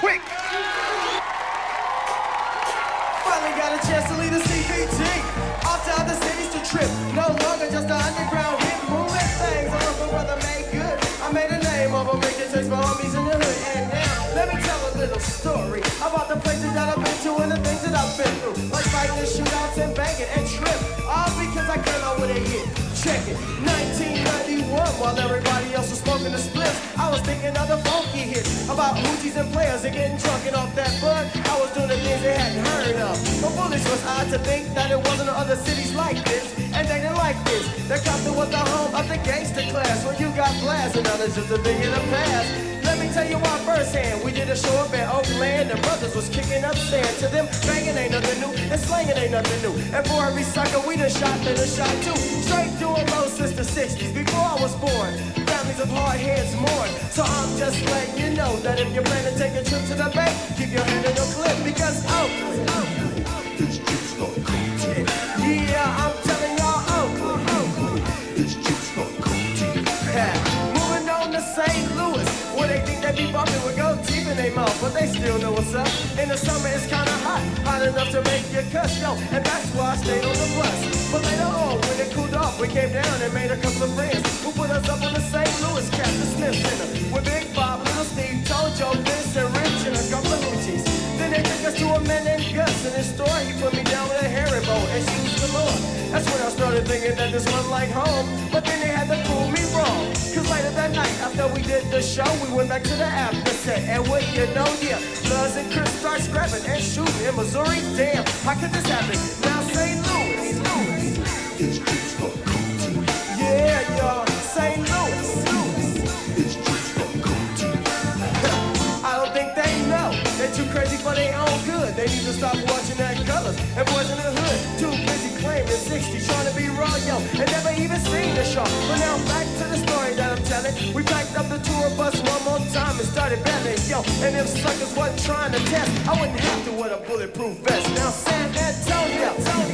Quik. Finally got a chance to lead the CBT. Off down the cities to trip. No longer just an underground hit. Moving things on my brother made good. I made a name over making sense for homies in the hood. And now, let me tell a little story about the places that I've been to and the things that I've been through. Like fighting and shootouts and banging and trip. All because I came out with a hit. Check it. 1991, while everybody else was smoking the spliffs, I was thinking of the funky hits about hoochies and players and getting drunk and off that bud. I was doing the things they hadn't heard of. But foolish was I to think that it wasn't other cities like this, and they didn't like this. That Compton was the home of the gangster class, where you got blast and others just a thing in the past. Let me tell you why firsthand. We did a show up at Oakland, and brothers was kicking up sand. To them, banging ain't nothing new, and slanging ain't nothing new. And for every sucker, we done shot, they done shot too. Straight doing low since the 60s, before I was born. Families of hard heads mourn. So I'm just letting you know that if you plan to take a trip to the bank, keep your hand on your clip, because This chick's got cocaine. yeah, I'm telling y'all, This chick's got cocaine. moving on to St. Louis, where they think they be bumping with gold teeth in their mouth, but they still know what's up. In the summer it's kinda hot enough to make you cuss, yo, and that's why I stayed on the bus. But later on, when it cooled off, we came down and made a couple of friends who put us up on the St. Louis Captain Smith Center with Big Bob, Little Steve, Tojo, Vince, and Rich, and a couple of hoochies. Then they took us to a man named Gus. In his store, he put me down with a herringbone and shoes galore. That's when I started thinking that this wasn't like home. But then they had to prove me wrong. Cause later that night, after we did the show, we went back to the after set. And what you know, yeah, Luz and Chris start scrapping and shooting in Missouri. Damn, how could this happen? Now St. Louis. This chick's got cocaine. Yeah, y'all, St. Louis. This chick's got cocaine. I don't think they know. They're too crazy for their own good. They need to stop watching that colors and boys in the hood. Too busy claiming 60, trying to be raw, yo, and never even seen the show. But now back to the story that I'm telling. We packed up the tour bus one more time and started battling, yo. And if suckers wasn't trying to test, I wouldn't have to wear a bulletproof vest. Now San Antonio.